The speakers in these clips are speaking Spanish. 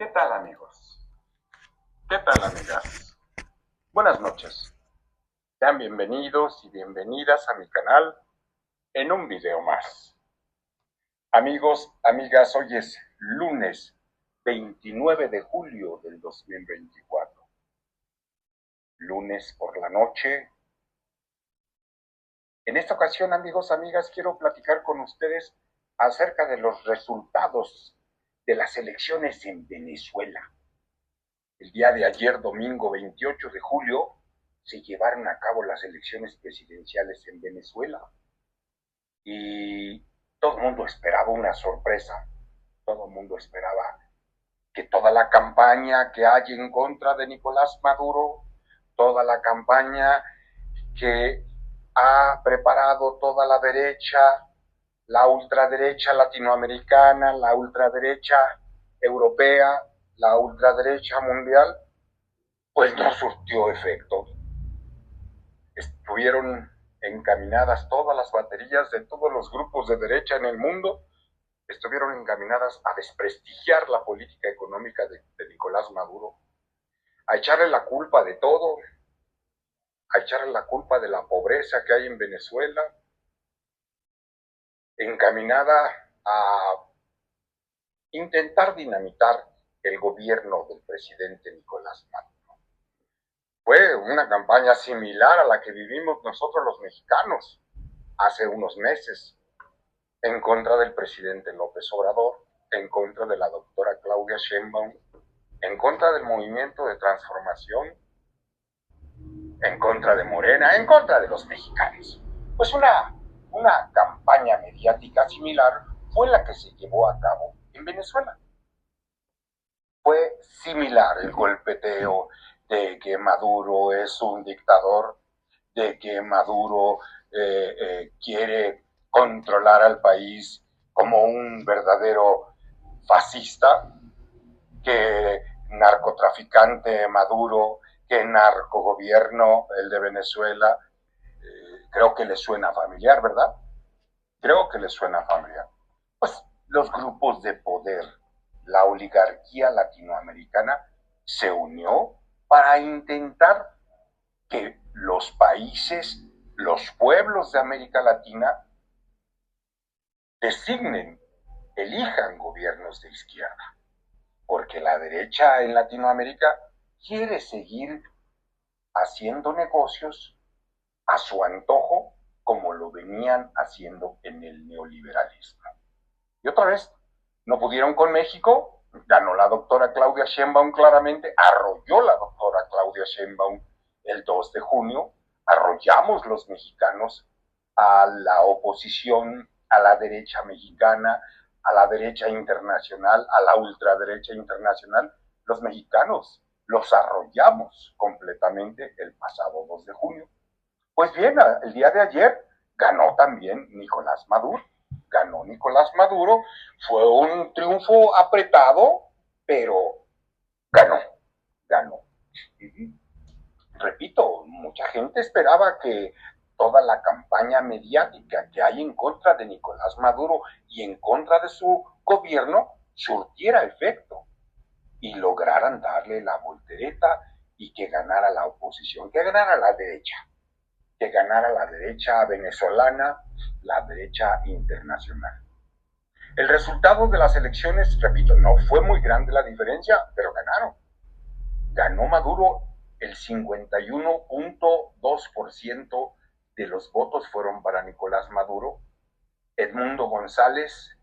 ¿Qué tal, amigos? ¿Qué tal, amigas? Buenas noches. Sean bienvenidos y bienvenidas a mi canal en un video más. Amigos, amigas, hoy es lunes 29 de julio del 2024. Lunes por la noche. En esta ocasión, amigos, amigas, quiero platicar con ustedes acerca de los resultados de las elecciones en Venezuela. El día de ayer, domingo 28 de julio, se llevaron a cabo las elecciones presidenciales en Venezuela y todo el mundo esperaba una sorpresa. Todo el mundo esperaba que toda la campaña que hay en contra de Nicolás Maduro, toda la campaña que ha preparado toda la derecha, la ultraderecha latinoamericana, la ultraderecha europea, la ultraderecha mundial, pues no surtió efecto. Estuvieron encaminadas todas las baterías de todos los grupos de derecha en el mundo, estuvieron encaminadas a desprestigiar la política económica de Nicolás Maduro, a echarle la culpa de todo, a echarle la culpa de la pobreza que hay en Venezuela, encaminada a intentar dinamitar el gobierno del presidente Nicolás Maduro. Fue una campaña similar a la que vivimos nosotros los mexicanos hace unos meses, en contra del presidente López Obrador, en contra de la doctora Claudia Sheinbaum, en contra del movimiento de transformación, en contra de Morena, en contra de los mexicanos. Pues una campaña mediática similar fue la que se llevó a cabo en Venezuela. Fue similar el golpeteo de que Maduro es un dictador, de que Maduro quiere controlar al país como un verdadero fascista, que narcotraficante Maduro, que narcogobierno el de Venezuela. Creo que le suena familiar, ¿verdad? Creo que le suena familiar. Pues los grupos de poder, la oligarquía latinoamericana se unió para intentar que los países, los pueblos de América Latina designen, elijan gobiernos de izquierda, porque la derecha en Latinoamérica quiere seguir haciendo negocios a su antojo como lo venían haciendo en el neoliberalismo. Y otra vez, no pudieron con México, ganó la doctora Claudia Sheinbaum claramente, arrolló la doctora Claudia Sheinbaum el 2 de junio, arrollamos los mexicanos a la oposición, a la derecha mexicana, a la derecha internacional, a la ultraderecha internacional, los mexicanos los arrollamos completamente el pasado 2 de junio. Pues bien, el día de ayer ganó también Nicolás Maduro. Ganó Nicolás Maduro, fue un triunfo apretado, pero ganó, ganó. Y, repito, mucha gente esperaba que toda la campaña mediática que hay en contra de Nicolás Maduro y en contra de su gobierno surtiera efecto y lograran darle la voltereta y que ganara la oposición, que ganara la derecha, que ganara la derecha venezolana, la derecha internacional. El resultado de las elecciones, repito, no fue muy grande la diferencia, pero ganaron. Ganó Maduro, el 51.2% de los votos fueron para Nicolás Maduro. Edmundo González,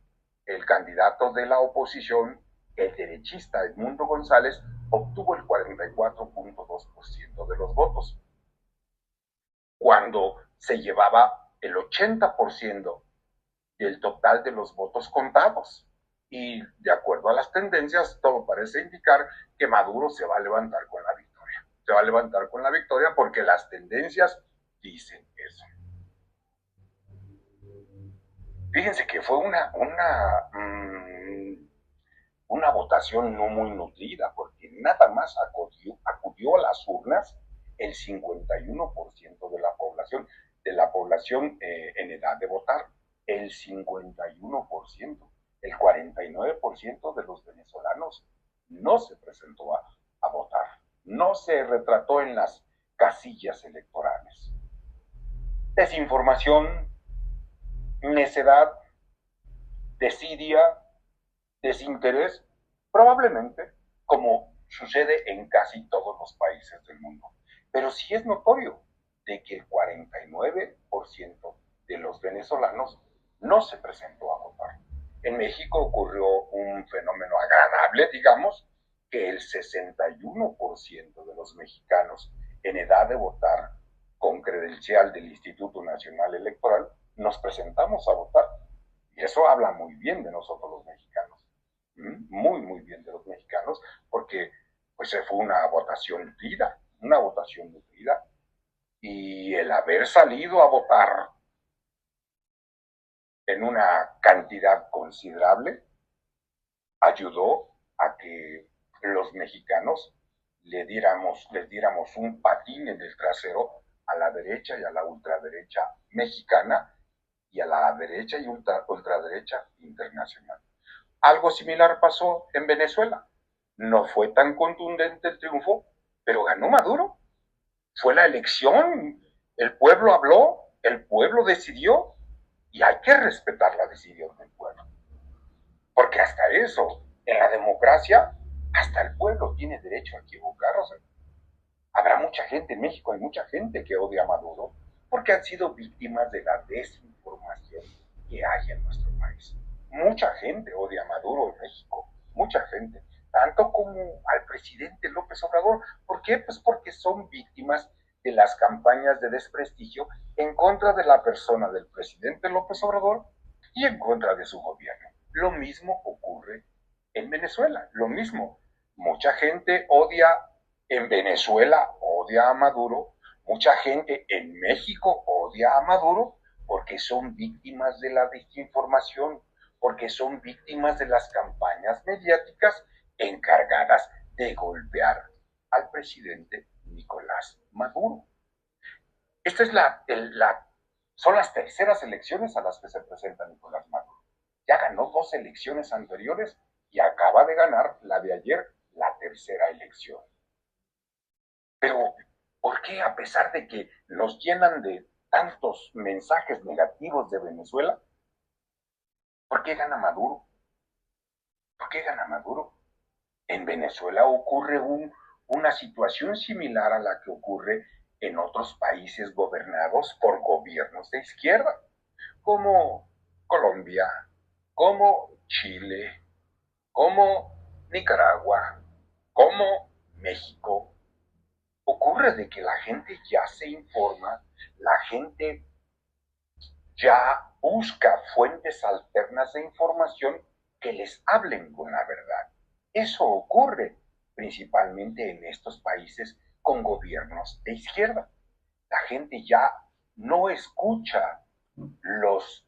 el candidato de la oposición, el derechista Edmundo González, obtuvo el 44.2% de los votos, cuando se llevaba el 80% del total de los votos contados. Y de acuerdo a las tendencias, todo parece indicar que Maduro se va a levantar con la victoria. Se va a levantar con la victoria porque las tendencias dicen eso. Fíjense que fue una votación no muy nutrida, porque nada más acudió a las urnas el 51% de la población en edad de votar, el 51%. El 49% de los venezolanos no se presentó a votar, no se retrató en las casillas electorales. Desinformación, necedad, desidia, desinterés, probablemente, como sucede en casi todos los países del mundo. Pero sí es notorio de que el 49% de los venezolanos no se presentó a votar. En México ocurrió un fenómeno agradable, digamos, que el 61% de los mexicanos en edad de votar con credencial del Instituto Nacional Electoral nos presentamos a votar. Y eso habla muy bien de nosotros los mexicanos. Muy, muy bien de los mexicanos, porque pues fue una votación nutrida. Y el haber salido a votar en una cantidad considerable ayudó a que los mexicanos les diéramos un patín en el trasero a la derecha y a la ultraderecha mexicana y a la derecha y ultraderecha internacional. Algo similar pasó en Venezuela. No fue tan contundente el triunfo, pero ganó Maduro. Fue la elección, el pueblo habló, el pueblo decidió y hay que respetar la decisión del pueblo. Porque hasta eso, en la democracia, hasta el pueblo tiene derecho a equivocarse. Habrá mucha gente en México, hay mucha gente que odia a Maduro porque han sido víctimas de la desinformación que hay en nuestro país. Mucha gente odia a Maduro en México, mucha gente, tanto como al presidente López Obrador. ¿Por qué? Pues porque son víctimas de las campañas de desprestigio en contra de la persona del presidente López Obrador y en contra de su gobierno. Lo mismo ocurre en Venezuela, lo mismo. Mucha gente odia en Venezuela, odia a Maduro, mucha gente en México odia a Maduro porque son víctimas de la desinformación, porque son víctimas de las campañas mediáticas encargadas de golpear al presidente Nicolás Maduro. Esta es son las terceras elecciones a las que se presenta Nicolás Maduro. Ya ganó 2 elecciones anteriores y acaba de ganar la de ayer, la tercera elección. Pero, ¿por qué a pesar de que nos llenan de tantos mensajes negativos de Venezuela, por qué gana Maduro? ¿Por qué gana Maduro? En Venezuela ocurre una situación similar a la que ocurre en otros países gobernados por gobiernos de izquierda, como Colombia, como Chile, como Nicaragua, como México. Ocurre de que la gente ya se informa, la gente ya busca fuentes alternas de información que les hablen con la verdad. Eso ocurre principalmente en estos países con gobiernos de izquierda. La gente ya no escucha los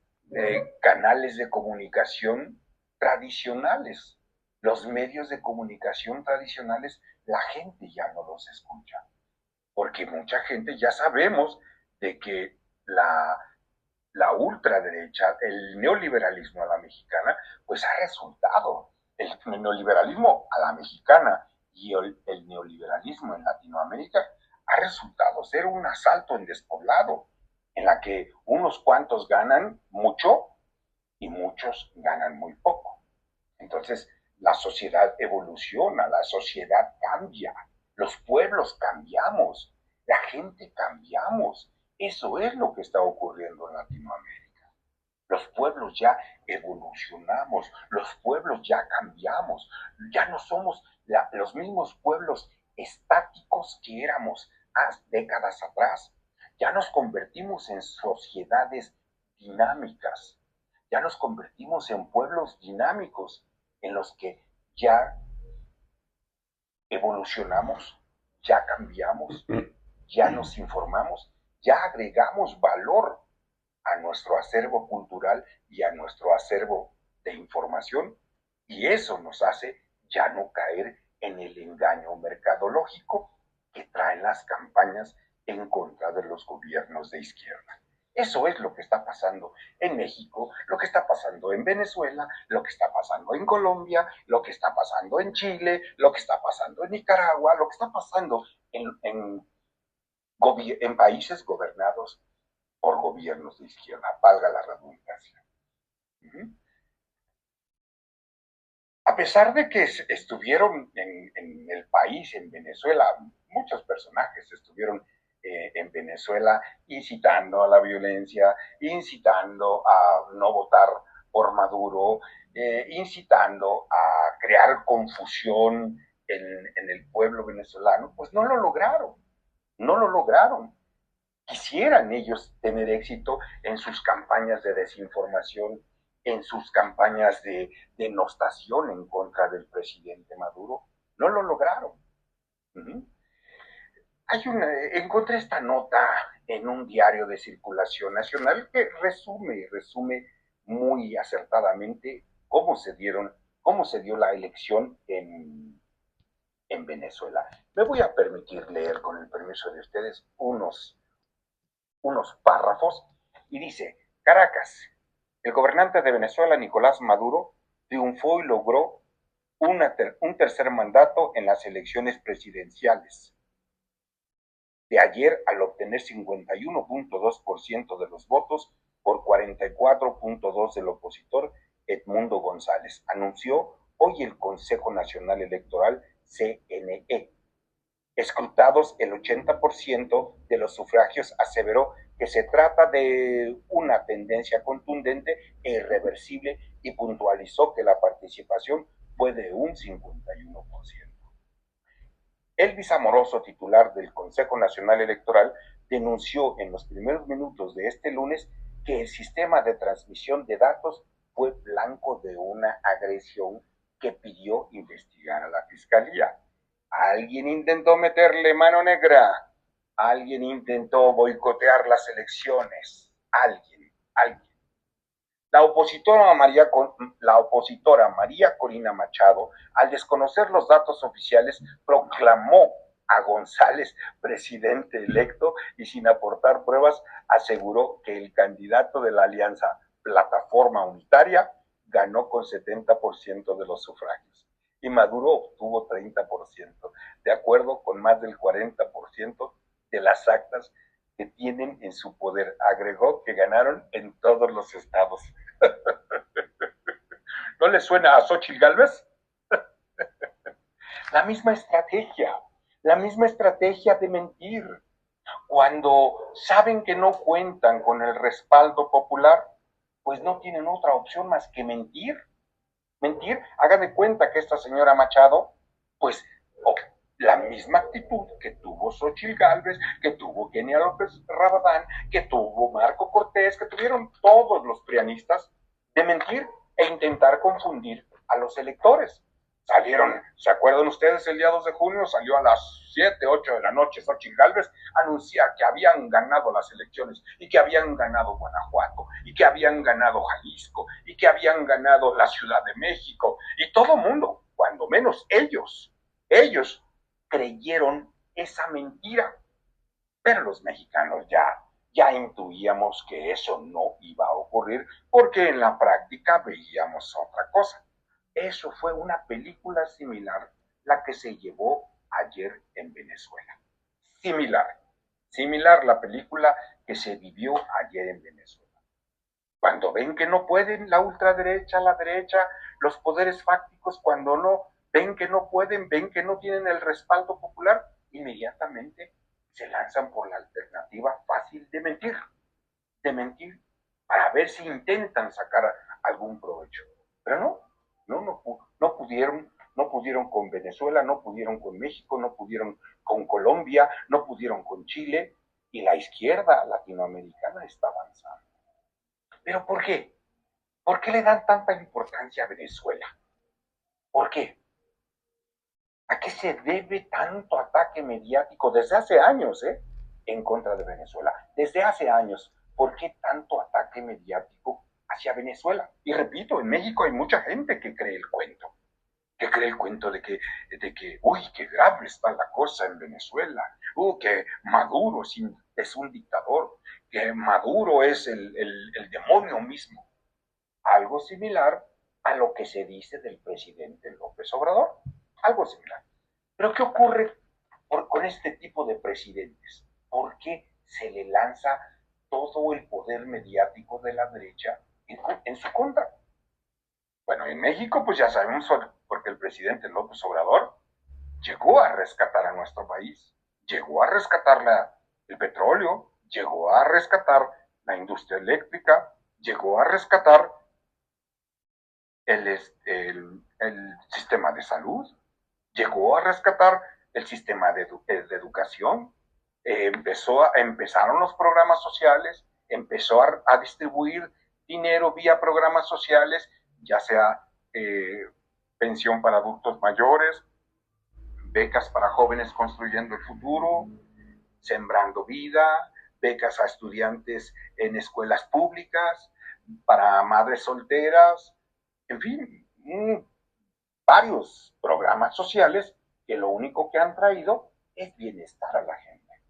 canales de comunicación tradicionales. Los medios de comunicación tradicionales, la gente ya no los escucha. Porque mucha gente ya sabemos de que la ultraderecha, el neoliberalismo a la mexicana, pues ha resultado, el neoliberalismo a la mexicana y el neoliberalismo en Latinoamérica ha resultado ser un asalto en despoblado, en la que unos cuantos ganan mucho y muchos ganan muy poco. Entonces, la sociedad evoluciona, la sociedad cambia, los pueblos cambiamos, la gente cambiamos. Eso es lo que está ocurriendo en Latinoamérica. Los pueblos ya evolucionamos, los pueblos ya cambiamos, ya no somos los mismos pueblos estáticos que éramos hace décadas atrás. Ya nos convertimos en sociedades dinámicas, ya nos convertimos en pueblos dinámicos en los que ya evolucionamos, ya cambiamos, ya nos informamos, ya agregamos valor a nuestro acervo cultural y a nuestro acervo de información, y eso nos hace ya no caer en el engaño mercadológico que traen las campañas en contra de los gobiernos de izquierda. Eso es lo que está pasando en México, lo que está pasando en Venezuela, lo que está pasando en Colombia, lo que está pasando en Chile, lo que está pasando en Nicaragua, lo que está pasando en países gobernados por gobiernos de izquierda, valga la redundancia. Uh-huh. A pesar de que estuvieron en el país, en Venezuela, muchos personajes estuvieron en Venezuela incitando a la violencia, incitando a no votar por Maduro, incitando a crear confusión en el pueblo venezolano, pues no lo lograron, no lo lograron. Quisieran ellos tener éxito en sus campañas de desinformación, en sus campañas de denostación en contra del presidente Maduro. No lo lograron. Uh-huh. Encontré esta nota en un diario de circulación nacional que resume muy acertadamente cómo se dio la elección en Venezuela. Me voy a permitir leer, con el permiso de ustedes, unos párrafos y dice: Caracas, el gobernante de Venezuela, Nicolás Maduro, triunfó y logró un tercer mandato en las elecciones presidenciales de ayer al obtener 51.2% de los votos por 44.2% del opositor Edmundo González, anunció hoy el Consejo Nacional Electoral, CNE. Escrutados el 80% de los sufragios, aseveró que se trata de una tendencia contundente e irreversible y puntualizó que la participación fue de un 51%. Elvis Amoroso, titular del Consejo Nacional Electoral, denunció en los primeros minutos de este lunes que el sistema de transmisión de datos fue blanco de una agresión que pidió investigar a la Fiscalía. Alguien intentó meterle mano negra, alguien intentó boicotear las elecciones, alguien. La opositora María Corina Machado, al desconocer los datos oficiales, proclamó a González presidente electo y, sin aportar pruebas, aseguró que el candidato de la alianza Plataforma Unitaria ganó con 70% de los sufragios y Maduro obtuvo 30%, de acuerdo con más del 40% de las actas que tienen en su poder. Agregó que ganaron en todos los estados. ¿No le suena a Xochitl Gálvez? La misma estrategia, la misma estrategia de mentir. Cuando saben que no cuentan con el respaldo popular, pues no tienen otra opción más que mentir. Mentir, hagan de cuenta que esta señora Machado, pues la misma actitud que tuvo Xochitl Gálvez, que tuvo Kenia López Rabadán, que tuvo Marco Cortés, que tuvieron todos los prianistas, de mentir e intentar confundir a los electores. Salieron, ¿se acuerdan ustedes? El día 2 de junio salió a las 7, 8 de la noche Xochitl Gálvez a anunciar que habían ganado las elecciones y que habían ganado Guanajuato y que habían ganado Jalisco y que habían ganado la Ciudad de México y todo mundo, cuando menos ellos creyeron esa mentira. Pero los mexicanos ya intuíamos que eso no iba a ocurrir porque en la práctica veíamos otra cosa. Eso fue una película similar la que se llevó ayer en Venezuela. Similar, similar la película que se vivió ayer en Venezuela. Cuando ven que no pueden, la ultraderecha, la derecha, los poderes fácticos, cuando no ven que no pueden, ven que no tienen el respaldo popular, inmediatamente se lanzan por la alternativa fácil de mentir para ver si intentan sacar algún provecho. Pero no pudieron con Venezuela, no pudieron con México, no pudieron con Colombia, no pudieron con Chile, y la izquierda latinoamericana está avanzando. ¿Pero por qué? ¿Por qué le dan tanta importancia a Venezuela? ¿Por qué? ¿A qué se debe tanto ataque mediático desde hace años, en contra de Venezuela? Desde hace años, ¿por qué tanto ataque mediático hacia Venezuela? Y repito, en México hay mucha gente que cree el cuento. Que cree el cuento de que uy, qué grave está la cosa en Venezuela. Que Maduro es un dictador. que Maduro es el demonio mismo. Algo similar a lo que se dice del presidente López Obrador. Algo similar. Pero ¿qué ocurre con este tipo de presidentes? ¿Por qué se le lanza todo el poder mediático de la derecha en su contra? Bueno, en México pues ya sabemos porque el presidente López Obrador llegó a rescatar a nuestro país, llegó a rescatar el petróleo, llegó a rescatar la industria eléctrica, llegó a rescatar el sistema de salud, llegó a rescatar el sistema de educación, empezaron los programas sociales, empezó a distribuir dinero vía programas sociales, ya sea pensión para adultos mayores, becas para jóvenes construyendo el futuro, sembrando vida, becas a estudiantes en escuelas públicas, para madres solteras, en fin, varios programas sociales que lo único que han traído es bienestar a la gente.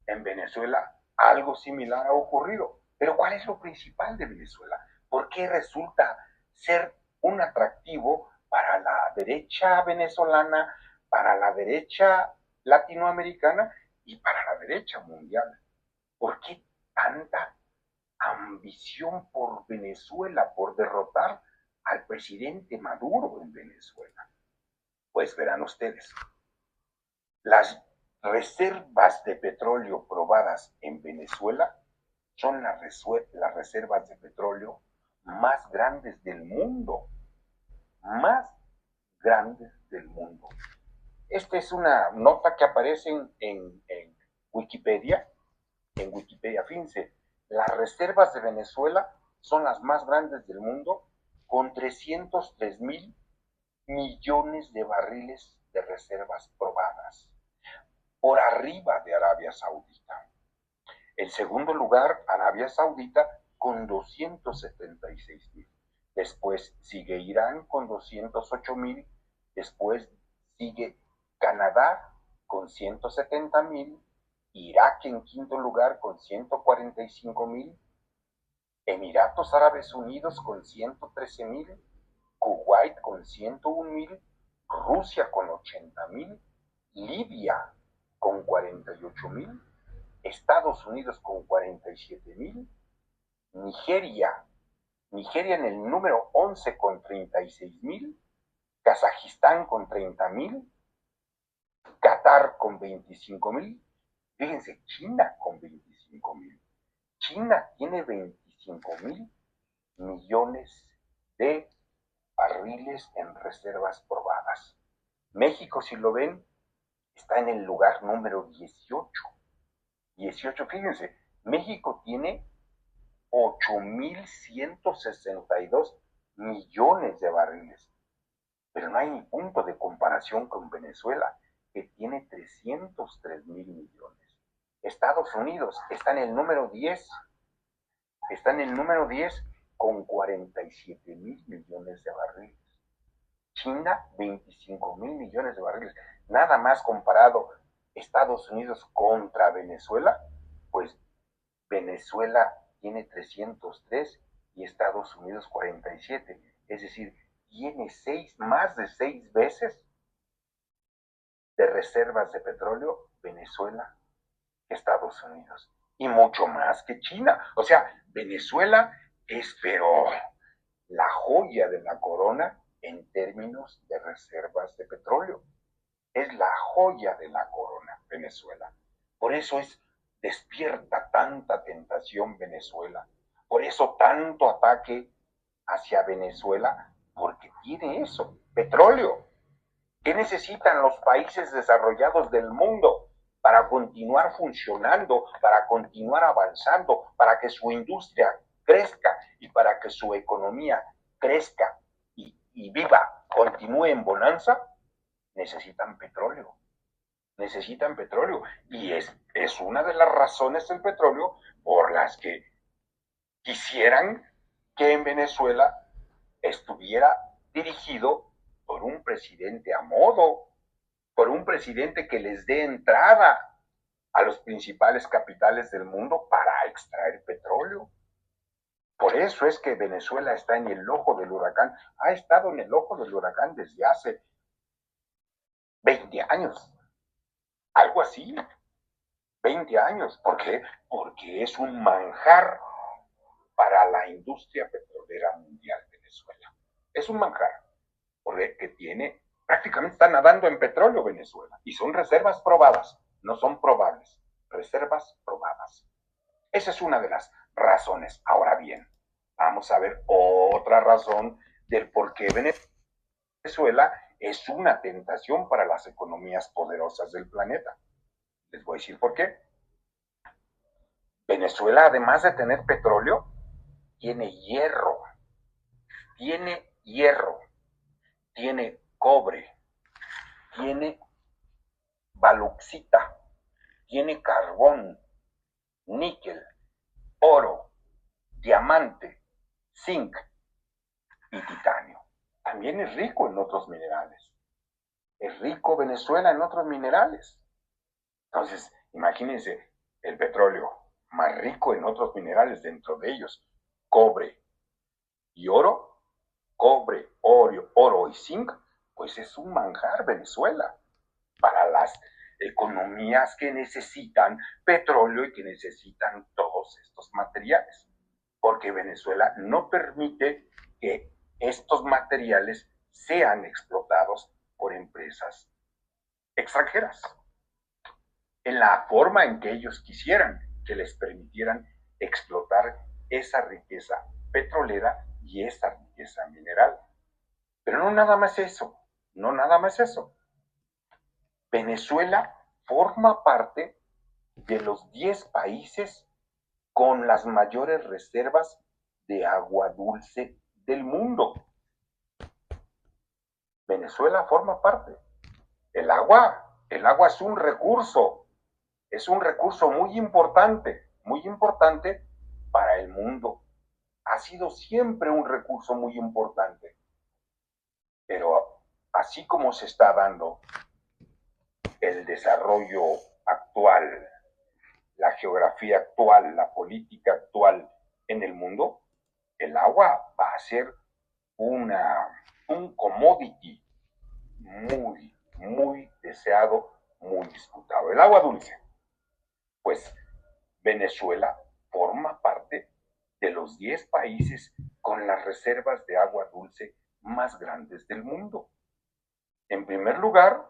En Venezuela algo similar ha ocurrido. Pero ¿cuál es lo principal de Venezuela? ¿Por qué resulta ser un atractivo para la derecha venezolana, para la derecha latinoamericana y para la derecha mundial? ¿Por qué tanta ambición por Venezuela, por derrotar al presidente Maduro en Venezuela? Pues verán ustedes, las reservas de petróleo probadas en Venezuela son las reservas de petróleo más grandes del mundo, más grandes del mundo. Esta es una nota que aparece en Wikipedia, fíjense, las reservas de Venezuela son las más grandes del mundo, con 303,000 millones de barriles de reservas probadas, por arriba de Arabia Saudita. En segundo lugar, Arabia Saudita con 276,000. Después sigue Irán con 208,000. Después sigue Canadá con 170,000. Irak en quinto lugar con 145,000. Emiratos Árabes Unidos con 113,000. Kuwait con 101,000. Rusia con 80,000. Libia con 48,000. Estados Unidos con 47,000. Nigeria en el número 11 con 36,000. Kazajistán con 30,000. Qatar con 25,000. Fíjense, China con 25,000. China tiene 25,000 millones de barriles en reservas probadas. México, si lo ven, está en el lugar número 18. 18, fíjense, México tiene 8,162 millones de barriles, pero no hay ni punto de comparación con Venezuela, que tiene 303,000 millones. Estados Unidos está en el número 10, con 47,000 millones de barriles. China, 25,000 millones de barriles. Nada más comparado Estados Unidos contra Venezuela, pues Venezuela tiene 303 y Estados Unidos 47. Es decir, tiene más de 6 veces de reservas de petróleo Venezuela que Estados Unidos. Y mucho más que China. O sea, Venezuela es, pero la joya de la corona en términos de reservas de petróleo. Es la joya de la corona, Venezuela. Por eso despierta tanta tentación Venezuela. Por eso tanto ataque hacia Venezuela, porque tiene eso, petróleo. ¿Qué necesitan los países desarrollados del mundo para continuar funcionando, para continuar avanzando, para que su industria crezca y para que su economía crezca y viva, continúe en bonanza? Necesitan petróleo. Necesitan petróleo. Y es una de las razones del petróleo por las que quisieran que en Venezuela estuviera dirigido por un presidente a modo, por un presidente que les dé entrada a los principales capitales del mundo para extraer petróleo. Por eso es que Venezuela está en el ojo del huracán. Ha estado en el ojo del huracán desde hace 20 años, algo así, 20 años. ¿Por qué? Porque es un manjar para la industria petrolera mundial Venezuela. Es un manjar, porque tiene, prácticamente está nadando en petróleo Venezuela, y son reservas probadas, no son probables, reservas probadas. Esa es una de las razones. Ahora bien, vamos a ver otra razón del por qué Venezuela es una tentación para las economías poderosas del planeta. Les voy a decir por qué. Venezuela, además de tener petróleo, tiene hierro, tiene hierro, tiene cobre, tiene bauxita, tiene carbón, níquel, oro, diamante, zinc y titanio. También es rico en otros minerales. Es rico Venezuela en otros minerales. Entonces, imagínense el petróleo más rico en otros minerales, dentro de ellos cobre y oro, oro y zinc, pues es un manjar Venezuela para las economías que necesitan petróleo y que necesitan todos estos materiales, porque Venezuela no permite que estos materiales sean explotados por empresas extranjeras en la forma en que ellos quisieran, que les permitieran explotar esa riqueza petrolera y esa riqueza mineral. Pero no nada más eso, no nada más eso. Venezuela forma parte de los 10 países con las mayores reservas de agua dulce del mundo. Venezuela forma parte. El agua es un recurso muy importante para el mundo. Ha sido siempre un recurso muy importante. Pero así como se está dando el desarrollo actual, la geografía actual, la política actual en el mundo, el agua va a ser un commodity muy, muy deseado, muy disputado. El agua dulce. Pues Venezuela forma parte de los 10 países con las reservas de agua dulce más grandes del mundo. En primer lugar,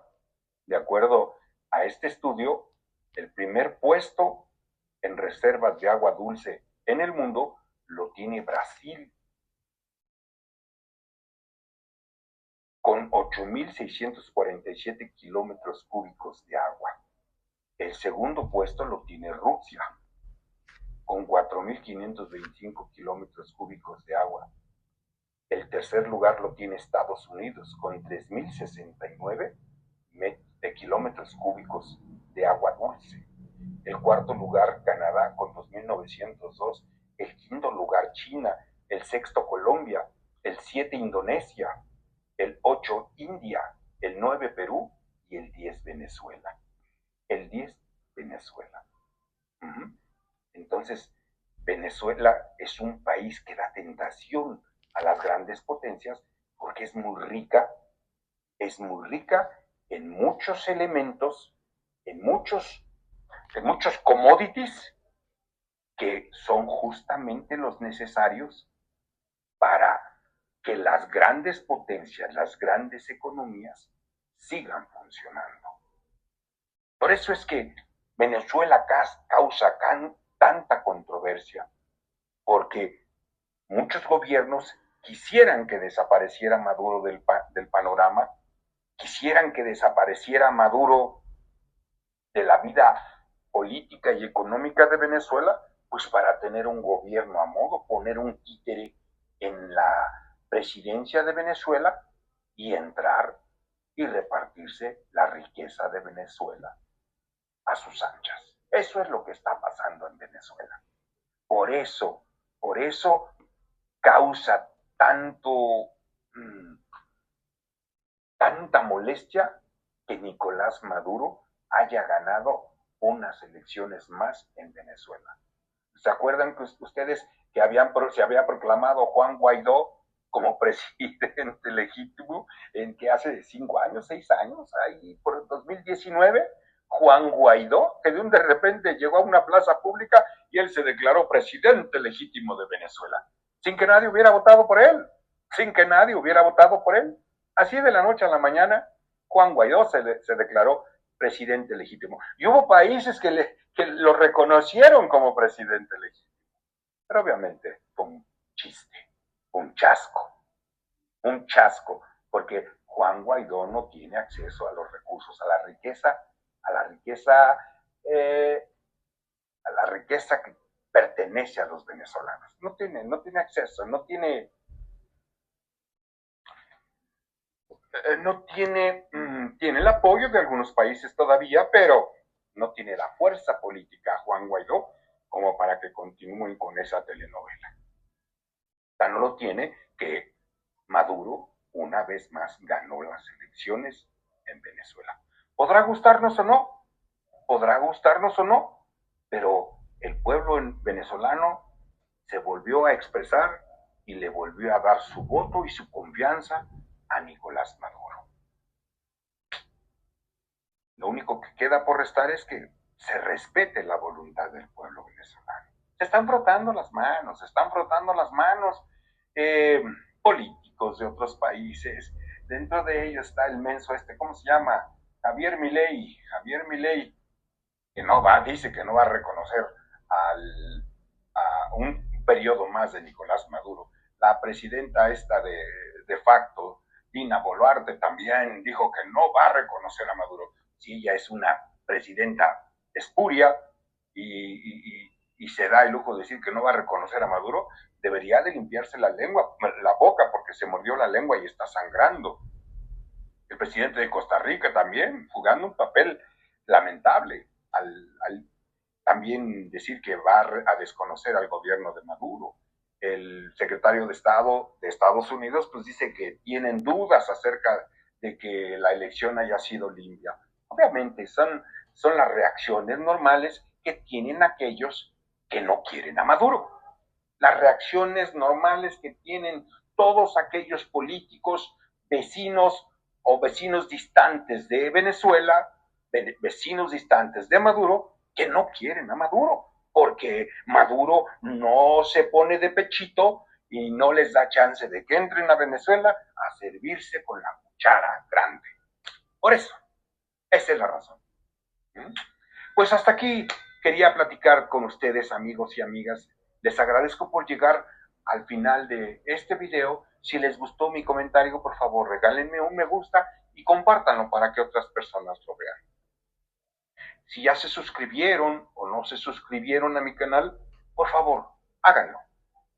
de acuerdo a este estudio, el primer puesto en reservas de agua dulce en el mundo lo tiene Brasil, con 8.647 kilómetros cúbicos de agua. El segundo puesto lo tiene Rusia, con 4.525 kilómetros cúbicos de agua. El tercer lugar lo tiene Estados Unidos, con 3.069 kilómetros cúbicos de agua dulce. El cuarto lugar, Canadá, con 2.902. El quinto lugar, China. El sexto, Colombia. El 7, Indonesia. El 8, India. El 9, Perú. Y el 10, Venezuela. El 10, Venezuela. Entonces, Venezuela es un país que da tentación a las grandes potencias porque es muy rica en muchos elementos, en muchos commodities que son justamente los necesarios para que las grandes potencias, las grandes economías sigan funcionando. Por eso es que Venezuela causa tanta controversia, porque muchos gobiernos quisieran que desapareciera Maduro del panorama, quisieran que desapareciera Maduro de la vida política y económica de Venezuela, pues para tener un gobierno a modo, poner un títere en la presidencia de Venezuela y entrar y repartirse la riqueza de Venezuela a sus anchas. Eso es lo que está pasando en Venezuela. Por eso causa tanta molestia que Nicolás Maduro haya ganado unas elecciones más en Venezuela. ¿Se acuerdan que ustedes que se había proclamado Juan Guaidó como presidente legítimo en que hace 5 años, 6 años, ahí por el 2019? Juan Guaidó, que de repente llegó a una plaza pública y él se declaró presidente legítimo de Venezuela, sin que nadie hubiera votado por él, sin que nadie hubiera votado por él. Así de la noche a la mañana, Juan Guaidó se declaró presidente legítimo. Y hubo países que lo reconocieron como presidente legítimo. Pero obviamente fue un chiste, un chasco, porque Juan Guaidó no tiene acceso a los recursos, a la riqueza, a la riqueza, eh, a la riqueza que pertenece a los venezolanos. No tiene acceso, tiene el apoyo de algunos países todavía, pero no tiene la fuerza política Juan Guaidó como para que continúen con esa telenovela. Tan no lo tiene que Maduro una vez más ganó las elecciones en Venezuela. Podrá gustarnos o no, pero el pueblo venezolano se volvió a expresar y le volvió a dar su voto y su confianza a Nicolás Maduro. Lo único que queda por restar es que se respete la voluntad del pueblo venezolano. Se están frotando las manos eh, políticos de otros países. Dentro de ellos está el menso ¿cómo se llama? Javier Milei, que dice que no va a reconocer a un periodo más de Nicolás Maduro. La presidenta de facto, Dina Boluarte, también dijo que no va a reconocer a Maduro. Si ella es una presidenta espuria y se da el lujo de decir que no va a reconocer a Maduro, debería de limpiarse la boca, porque se mordió la lengua y está sangrando. El presidente de Costa Rica también, jugando un papel lamentable al también decir que va a desconocer al gobierno de Maduro. El secretario de Estado de Estados Unidos pues dice que tienen dudas acerca de que la elección haya sido limpia. Obviamente son las reacciones normales que tienen aquellos que no quieren a Maduro. Las reacciones normales que tienen todos aquellos políticos vecinos o vecinos distantes de Venezuela, vecinos distantes de Maduro, que no quieren a Maduro, porque Maduro no se pone de pechito y no les da chance de que entren a Venezuela a servirse con la cuchara grande. Por eso, esa es la razón. Pues hasta aquí quería platicar con ustedes, amigos y amigas. Les agradezco por llegar al final de este video. Si les gustó mi comentario, por favor, regálenme un me gusta y compártanlo para que otras personas lo vean. Si ya se suscribieron o no se suscribieron a mi canal, por favor, háganlo.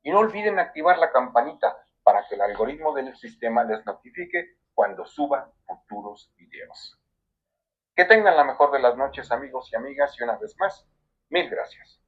Y no olviden activar la campanita para que el algoritmo del sistema les notifique cuando suba futuros videos. Que tengan la mejor de las noches, amigos y amigas, y una vez más, mil gracias.